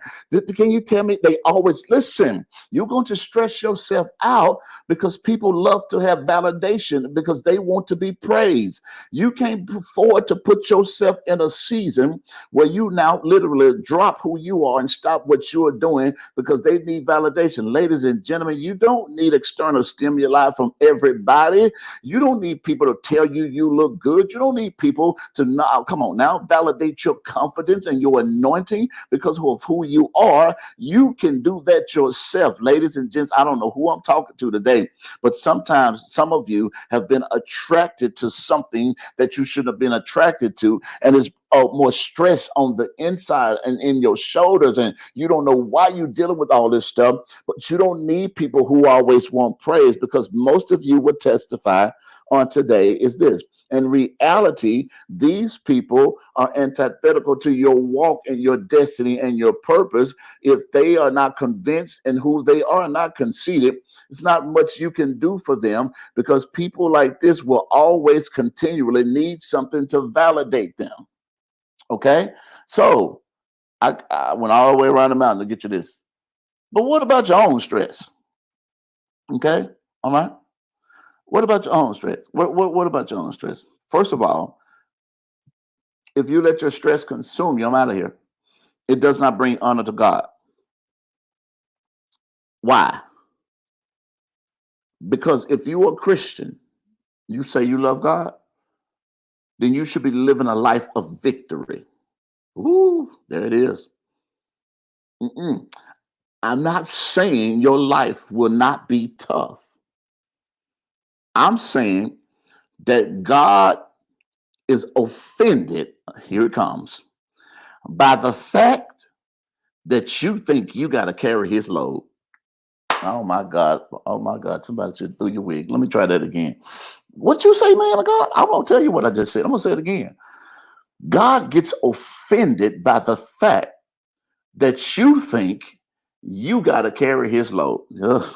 Can you tell me? They always listen. You're going to stress yourself out because people love to have validation because they want to be praised. You can't afford to put yourself in a season where you now literally drop who you are and stop what you are doing because they need validation. Ladies and gentlemen, you don't need external stimuli from everybody. You don't need people to tell you you look good. You don't need people to now, come on now, validate your confidence and your anointing because of who you are. You can do that yourself. Ladies and gents, I don't know who I'm talking to today, but sometimes some of you have been attracted to something that you shouldn't have been attracted to, and it's more stress on the inside and in your shoulders, and you don't know why you're dealing with all this stuff. But you don't need people who always want praise, because most of you would testify on today is this: in reality, these people are antithetical to your walk and your destiny and your purpose. If they are not convinced in who they are, not conceited, it's not much you can do for them, because people like this will always continually need something to validate them. Okay, so I went all the way around the mountain to get you this. But what about your own stress? Okay, all right. What about your own stress? What about your own stress? First of all, if you let your stress consume you, I'm out of here. It does not bring honor to God. Why? Because if you are a Christian, you say you love God, then you should be living a life of victory. Ooh, there it is. Mm-mm. I'm not saying your life will not be tough. I'm saying that God is offended, here it comes, by the fact that you think you got to carry his load. Oh my God. Oh my God. Somebody should throw your wig. Let me try that again. What you say, man of God? I'm going to tell you what I just said. I'm going to say it again. God gets offended by the fact that you think you got to carry his load. Ugh.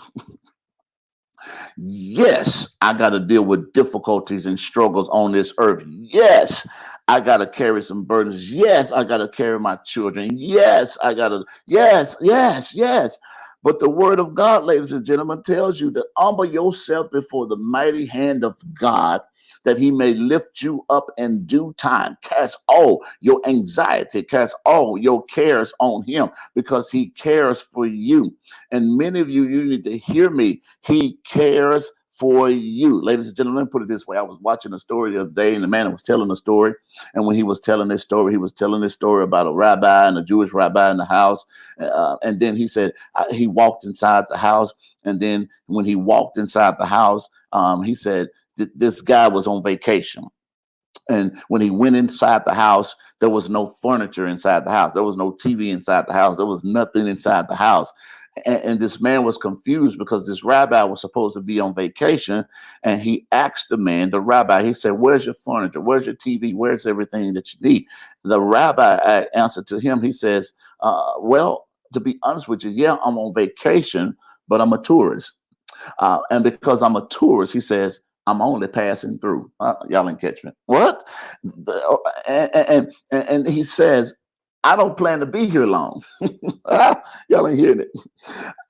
Yes, I got to deal with difficulties and struggles on this earth. Yes, I got to carry some burdens. Yes, I got to carry my children. Yes, I got to. Yes, yes, yes. But the word of God, ladies and gentlemen, tells you to humble yourself before the mighty hand of God, that he may lift you up in due time. Cast all your anxiety, cast all your cares on him, because he cares for you. And many of you, you need to hear me. He cares for you. Ladies and gentlemen, let me put it this way. I was watching a story the other day, and the man was telling a story. And when he was telling this story, he was telling this story about a rabbi and a Jewish rabbi in the house. And then he said he walked inside the house. And then when he walked inside the house, he said this guy was on vacation. And when he went inside the house, there was no furniture inside the house. There was no TV inside the house. There was nothing inside the house. And this man was confused because this rabbi was supposed to be on vacation. And he asked the man, the rabbi, he said, "Where's your furniture? Where's your TV? Where's everything that you need?" The rabbi answered to him. He says, "Well, to be honest with you, yeah, I'm on vacation, but I'm a tourist. And because I'm a tourist," he says, "I'm only passing through." Y'all didn't catch me. What? And he says, "I don't plan to be here long." Y'all ain't hearing it.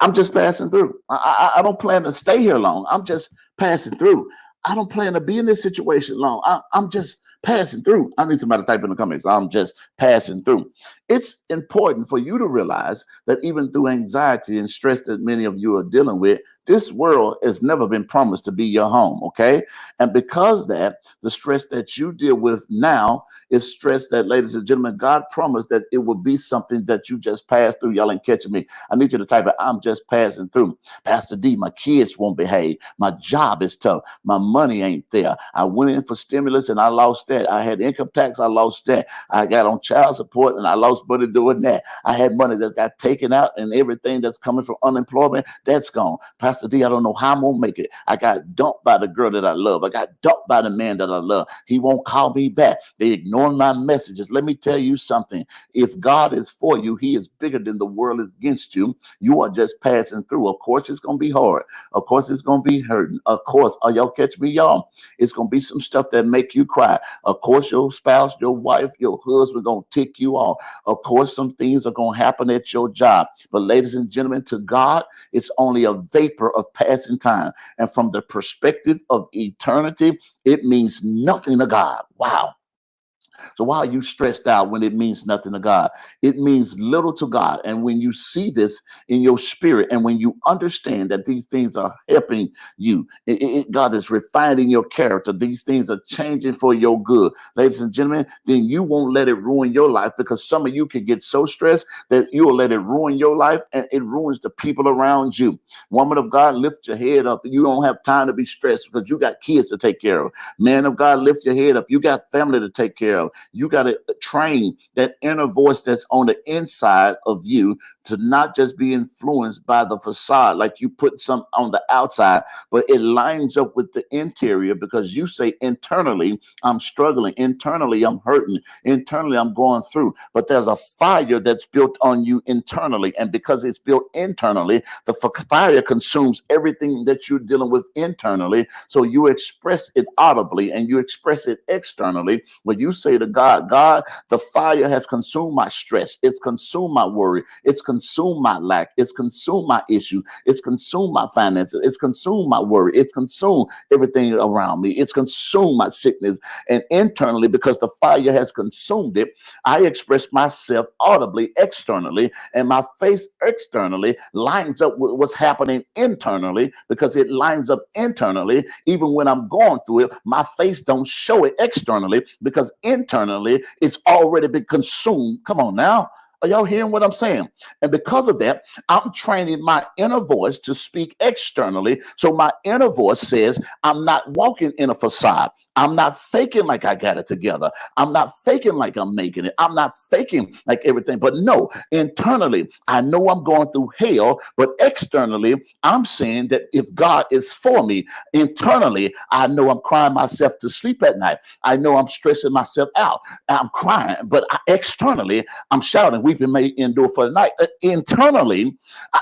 "I'm just passing through. I don't plan to stay here long. I'm just passing through. I don't plan to be in this situation long. I'm just passing through." I need somebody to type in the comments, "I'm just passing through." It's important for you to realize that even through anxiety and stress that many of you are dealing with, this world has never been promised to be your home, okay? And because that, the stress that you deal with now is stress that, ladies and gentlemen, God promised that it would be something that you just pass through. Y'all ain't catching me. I need you to type it, "I'm just passing through." "Pastor D, my kids won't behave. My job is tough. My money ain't there. I went in for stimulus and I lost that. I had income tax, I lost that. I got on child support and I lost money doing that. I had money that got taken out, and everything that's coming from unemployment, that's gone. Pastor Pastor D, I don't know how I'm going to make it. I got dumped by the girl that I love. I got dumped by the man that I love. He won't call me back. They ignore my messages. Let me tell you something. If God is for you, he is bigger than the world is against you. You are just passing through. Of course, it's going to be hard. Of course, it's going to be hurting. Of course, are y'all catch me, y'all? It's going to be some stuff that make you cry. Of course, your spouse, your wife, your husband going to tick you off. Of course, some things are going to happen at your job. But ladies and gentlemen, to God, it's only a vapor of passing time. And from the perspective of eternity, it means nothing to God. Wow. So why are you stressed out when it means nothing to God? It means little to God. And when you see this in your spirit, and when you understand that these things are helping you, God is refining your character. These things are changing for your good, ladies and gentlemen, then you won't let it ruin your life, because some of you can get so stressed that you'll let it ruin your life, and it ruins the people around you. Woman of God, lift your head up. You don't have time to be stressed because you got kids to take care of. Man of God, lift your head up. You got family to take care of. You got to train that inner voice that's on the inside of you to not just be influenced by the facade, like you put some on the outside, but it lines up with the interior, because you say internally, I'm struggling. Internally, I'm hurting. Internally, I'm going through. But there's a fire that's built on you internally. And because it's built internally, the fire consumes everything that you're dealing with internally. So you express it audibly and you express it externally. When you say to God, God, the fire has consumed my stress. It's consumed my worry. It's consumed my lack. It's consumed my issue. It's consumed my finances. It's consumed my worry. It's consumed everything around me. It's consumed my sickness. And internally, because the fire has consumed it, I express myself audibly externally, and my face externally lines up with what's happening internally, because it lines up internally. Even when I'm going through it, my face don't show it externally, because internally it's already been consumed. Come on now. Are y'all hearing what I'm saying? And because of that, I'm training my inner voice to speak externally. So my inner voice says, I'm not walking in a facade. I'm not faking like I got it together. I'm not faking like I'm making it. I'm not faking like everything. But no, internally, I know I'm going through hell, but externally, I'm saying that if God is for me, internally, I know I'm crying myself to sleep at night. I know I'm stressing myself out. I'm crying, but externally, I'm shouting, weeping may endure for the night. Internally,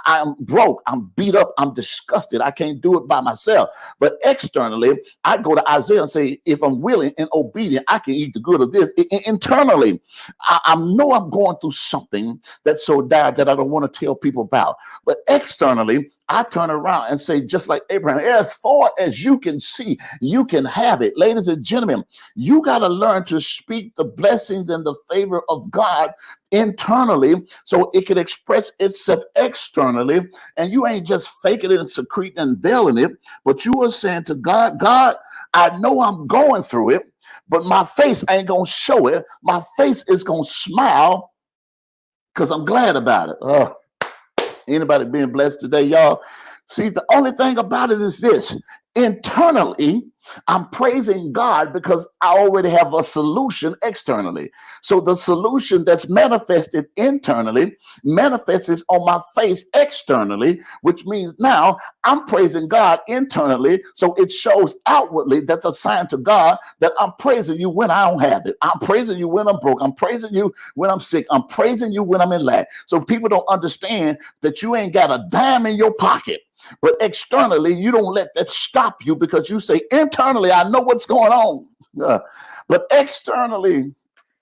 I'm broke, I'm beat up, I'm disgusted. I can't do it by myself. But externally, I go to Isaiah and say, if I'm willing and obedient, I can eat the good of this. Internally, I know I'm going through something that's so dire that I don't want to tell people about. But externally, I turn around and say, just like Abraham, as far as you can see, you can have it. Ladies and gentlemen, you got to learn to speak the blessings and the favor of God internally so it can express itself externally. And you ain't just faking it and secreting and veiling it, but you are saying to God, God, I know I'm going through it, but my face ain't going to show it. My face is going to smile because I'm glad about it. Anybody being blessed today, y'all? See, the only thing about it is this. Internally, I'm praising God because I already have a solution externally. So the solution that's manifested internally manifests on my face externally, which means now I'm praising God internally. So it shows outwardly, that's a sign to God that I'm praising you when I don't have it. I'm praising you when I'm broke. I'm praising you when I'm sick. I'm praising you when I'm in lack. So people don't understand that you ain't got a dime in your pocket. But externally, you don't let that stop you because you say, internally, I know what's going on. But externally,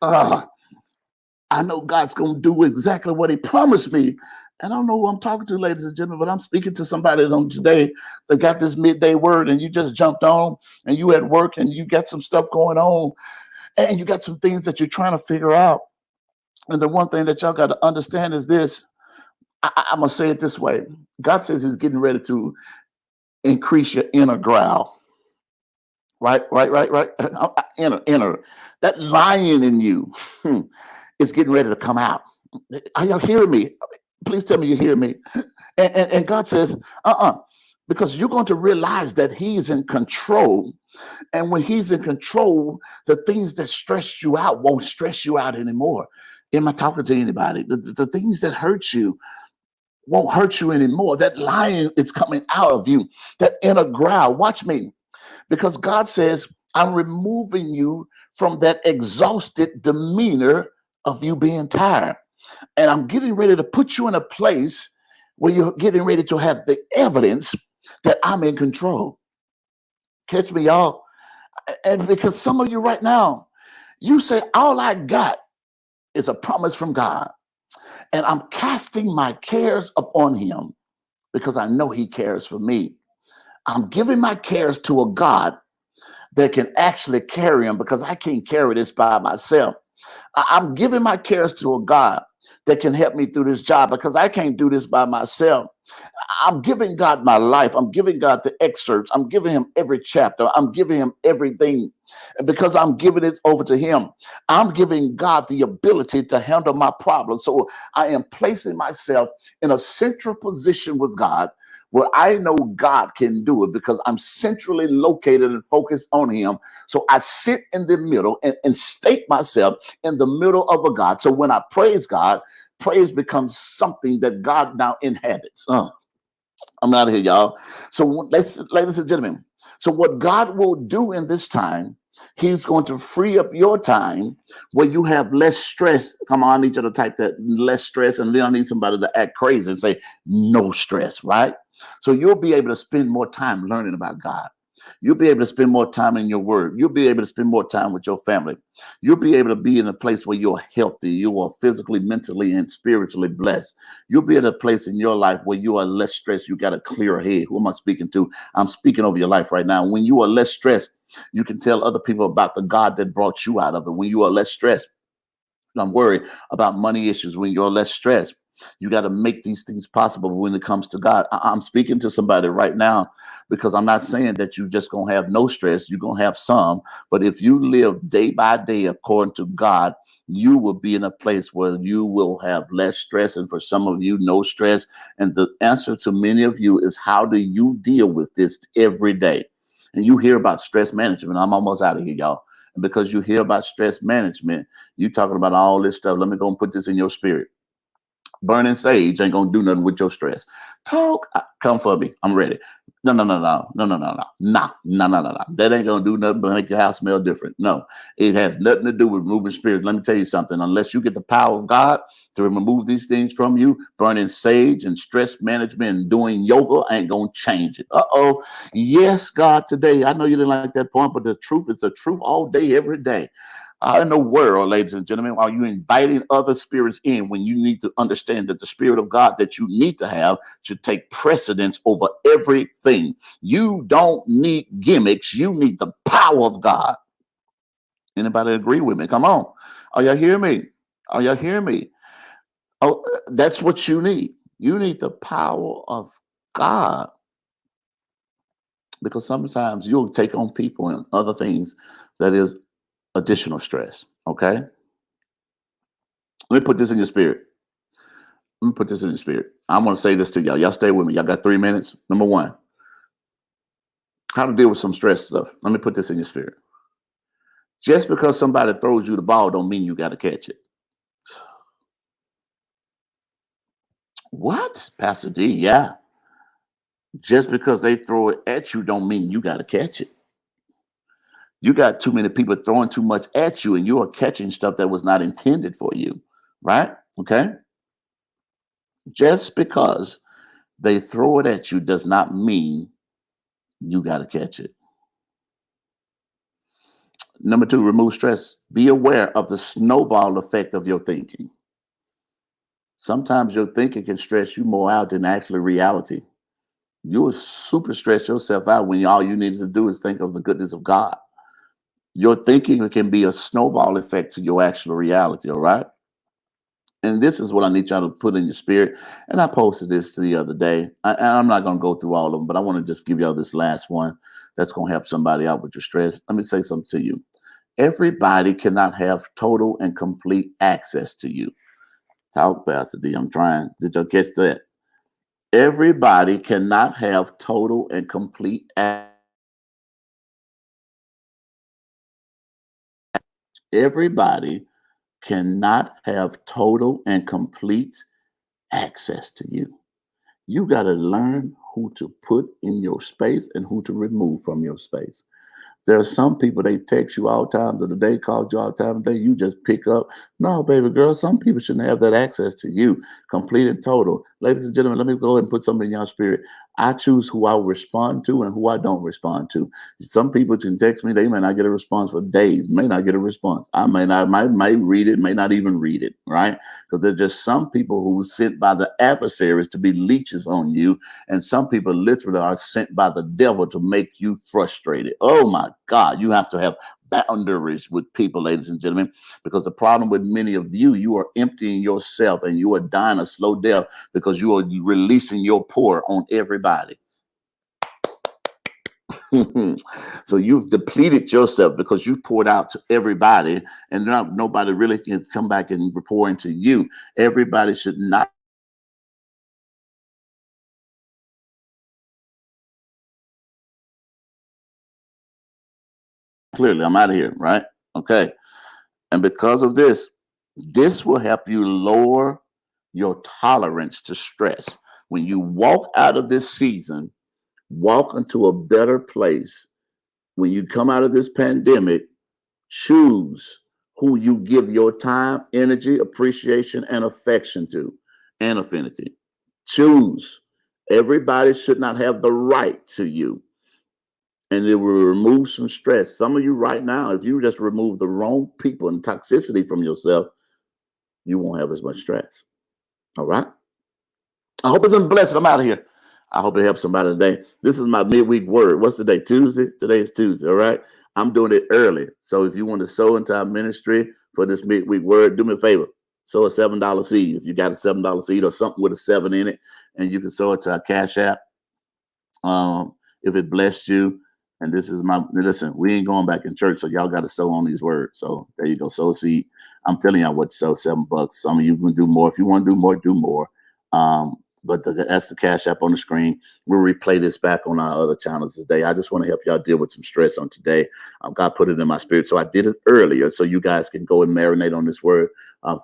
I know God's going to do exactly what he promised me. And I don't know who I'm talking to, ladies and gentlemen, but I'm speaking to somebody on today that got this midday word and you just jumped on and you at work and you got some stuff going on and you got some things that you're trying to figure out. And the one thing that y'all got to understand is this. I'm going to say it this way. God says he's getting ready to increase your inner growl. Right. Inner. That lion in you is getting ready to come out. Are y'all hearing me? Please tell me you hear me. And God says, because you're going to realize that he's in control. And when he's in control, the things that stress you out won't stress you out anymore. Am I talking to anybody? The things that hurt you won't hurt you anymore. That lion is coming out of you, that inner growl. Watch me, because God says, I'm removing you from that exhausted demeanor of you being tired. And I'm getting ready to put you in a place where you're getting ready to have the evidence that I'm in control. Catch me, y'all. And because some of you right now, you say, all I got is a promise from God. And I'm casting my cares upon him because I know he cares for me. I'm giving my cares to a God that can actually carry them because I can't carry this by myself. I'm giving my cares to a God that can help me through this job because I can't do this by myself. I'm giving God my life. I'm giving God the excerpts. I'm giving him every chapter. I'm giving him everything. And because I'm giving it over to him, I'm giving God the ability to handle my problems. So I am placing myself in a central position with God where I know God can do it because I'm centrally located and focused on him. So I sit in the middle and state myself in the middle of a God. So when I praise God, praise becomes something that God now inhabits. I'm out of here, y'all. So ladies and gentlemen, so what God will do in this time, he's going to free up your time where you have less stress. Come on, I need you to type that, less stress, and then I need somebody to act crazy and say no stress, right? So you'll be able to spend more time learning about God. You'll be able to spend more time in your word. You'll be able to spend more time with your family. You'll be able to be in a place where you're healthy. You are physically, mentally, and spiritually blessed. You'll be at a place in your life where you are less stressed. You got a clearer head. Who am I speaking to? I'm speaking over your life right now. When you are less stressed, you can tell other people about the God that brought you out of it. When you are less stressed, I'm worried about money issues. When you're less stressed, you got to make these things possible when it comes to God. I'm speaking to somebody right now because I'm not saying that you just going to have no stress. You're going to have some. But if you live day by day according to God, you will be in a place where you will have less stress. And for some of you, no stress. And the answer to many of you is, how do you deal with this every day? And you hear about stress management. I'm almost out of here, y'all. And because you hear about stress management, you talking about all this stuff. Let me go and put this in your spirit. Burning sage ain't gonna do nothing with your stress. Talk, come for me. I'm ready. No, no, no, no, no, no, no, no, no, no, no, no, no. That ain't gonna do nothing but make your house smell different. No, it has nothing to do with removing spirits. Let me tell you something. Unless you get the power of God to remove these things from you, burning sage and stress management and doing yoga ain't gonna change it. Uh-oh. Yes, God, today. I know you didn't like that point, but the truth is the truth all day, every day. In the world, ladies and gentlemen, are you inviting other spirits in when you need to understand that the spirit of God that you need to have should take precedence over everything? You don't need gimmicks. You need the power of God. Anybody agree with me? Come on. Are y'all hear me? Are y'all hear me? Oh, that's what you need. You need the power of God, because sometimes you'll take on people and other things that is additional stress. Okay? Let me put this in your spirit. Let me put this in your spirit. I'm going to say this to y'all. Y'all stay with me. Y'all got 3 minutes. Number one, how to deal with some stress stuff. Let me put this in your spirit. Just because somebody throws you the ball don't mean you got to catch it. What? Pastor D, yeah. Just because they throw it at you don't mean you got to catch it. You got too many people throwing too much at you and you are catching stuff that was not intended for you, right? Okay? Just because they throw it at you does not mean you got to catch it. Number two, remove stress. Be aware of the snowball effect of your thinking. Sometimes your thinking can stress you more out than actually reality. You will super stress yourself out when all you need to do is think of the goodness of God. Your thinking can be a snowball effect to your actual reality, all right? And this is what I need y'all to put in your spirit. And I posted this the other day. And I'm not going to go through all of them, but I want to just give y'all this last one that's going to help somebody out with your stress. Let me say something to you. Everybody cannot have total and complete access to you. Talk, Pastor D. I'm trying. Did y'all catch that? Everybody cannot have total and complete access. Everybody cannot have total and complete access to you. You got to learn who to put in your space and who to remove from your space. There are some people, they text you all times of the day, called you all time of the day. You just pick up. No, baby girl, some people shouldn't have that access to you, complete and total. Ladies and gentlemen, let me go ahead and put something in your spirit. I choose who I respond to and who I don't respond to. Some people can text me, they may not get a response for days, may not get a response. I may not, might read it, may not even read it, right? Because there's just some people who are sent by the adversaries to be leeches on you, and some people literally are sent by the devil to make you frustrated. Oh my God, you have to have boundaries with people, ladies and gentlemen, because the problem with many of you, you are emptying yourself and you are dying a slow death because you are releasing your pour on everybody. So you've depleted yourself because you've poured out to everybody, and nobody really can come back and pour into you. Everybody should not clearly. I'm out of here, right? Okay. And because of this, this will help you lower your tolerance to stress. When you walk out of this season, walk into a better place. When you come out of this pandemic, choose who you give your time, energy, appreciation, and affection to, and affinity. Choose. Everybody should not have the right to you, and it will remove some stress. Some of you right now, if you just remove the wrong people and toxicity from yourself, you won't have as much stress. All right. I hope it's blessed. I'm out of here. I hope it helps somebody today. This is my midweek word. What's the day? Tuesday? Today is Tuesday. All right. I'm doing it early. So if you want to sow into our ministry for this midweek word, do me a favor. Sow a $7 seed. If you got a $7 seed or something with a 7 in it, and you can sow it to our Cash App. If it blessed you, and this is my listen, we ain't going back in church, so y'all got to sow on these words. So there you go, sow a seed. I'm telling y'all what to sow, $7. Some of you can do more. If you want to do more, do more. But that's the Cash App on the screen. We'll replay this back on our other channels today. I just want to help y'all deal with some stress on today. God put it in my spirit, so I did it earlier, so you guys can go and marinate on this word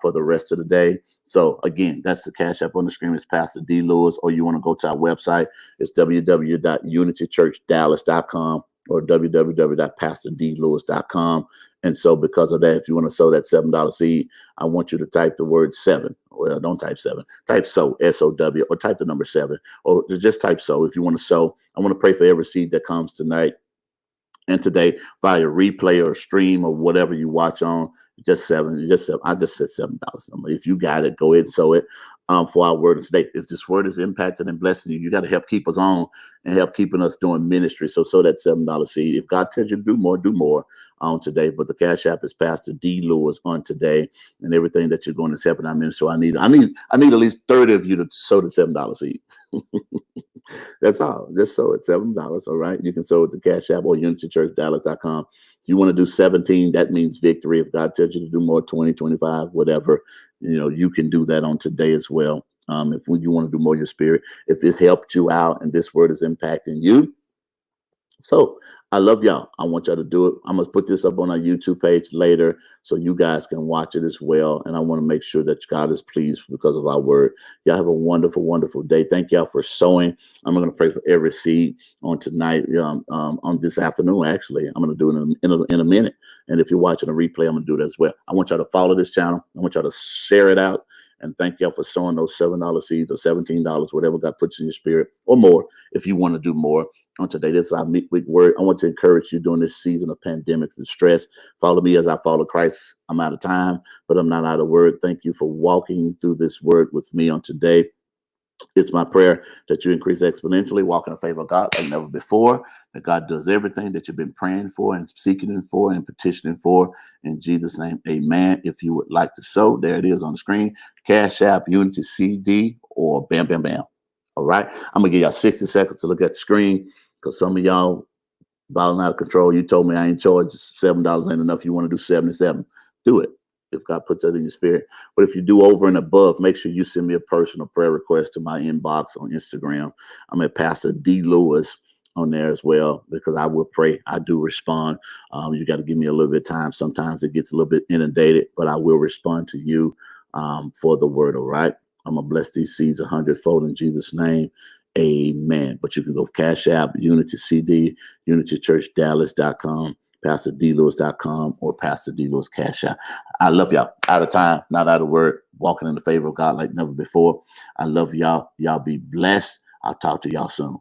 for the rest of the day. So again, that's the Cash App on the screen. It's Pastor D. Lewis, or you want to go to our website. It's www.unitychurchdallas.com or www.pastordlewis.com. And so because of that, if you want to sow that $7 seed, I want you to type the word 7. Well, don't type 7. Type sow, S-O-W, or type the number 7. Or just type sow if you want to sow. I want to pray for every seed that comes tonight and today via replay or stream or whatever you watch on. Just 7. Just 7. I just said $7. If you got it, go ahead and sow it for our word today. If this word is impacted and blessing you, you got to help keep us on and help keeping us doing ministry. So sow that $7 seed. If God tells you to do more on today. But the Cash App is Pastor D. Lewis on today, and everything that you're going is helping our ministry. So I need at least 30 of you to sow the $7 seed. That's all. Just sow it, $7. All right. You can sow it to Cash App or unitychurchdallas.com. If you want to do 17, that means victory. If God tells you to do more, 20, 25, whatever, you can do that on today as well. If you want to do more in your spirit, if it helped you out and this word is impacting you. So I love y'all. I want y'all to do it. I'm going to put this up on our YouTube page later so you guys can watch it as well. And I want to make sure that God is pleased because of our word. Y'all have a wonderful, wonderful day. Thank y'all for sowing. I'm going to pray for every seed on tonight, on this afternoon, actually. I'm going to do it in a minute. And if you're watching a replay, I'm going to do that as well. I want y'all to follow this channel. I want y'all to share it out. And thank y'all for sowing those $7 seeds or $17, whatever God puts in your spirit, or more if you want to do more on today. This is our midweek word. I want to encourage you during this season of pandemics and stress. Follow me as I follow Christ. I'm out of time, but I'm not out of word. Thank you for walking through this word with me on today. It's my prayer that you increase exponentially, walk in the favor of God like never before, that God does everything that you've been praying for and seeking Him for and petitioning for. In Jesus' name, amen. If you would like to sow, there it is on the screen. Cash App, Unity CD, or bam, bam, bam. All right. I'm going to give y'all 60 seconds to look at the screen because some of y'all balling out of control. You told me I ain't charge $7 ain't enough. You want to do 77. Do it if God puts that in your spirit. But if you do over and above, make sure you send me a personal prayer request to my inbox on Instagram. I'm at Pastor D. Lewis on there as well, because I will pray. I do respond. You got to give me a little bit of time. Sometimes it gets a little bit inundated, but I will respond to you for the word. All right. I'm going to bless these seeds 100-fold in Jesus' name. Amen. But you can go Cash App, Unity CD, unitychurchdallas.com, PastorDLewis.com, or Pastor D. Lewis Cash App. I love y'all. Out of time, not out of word, walking in the favor of God like never before. I love y'all. Y'all be blessed. I'll talk to y'all soon.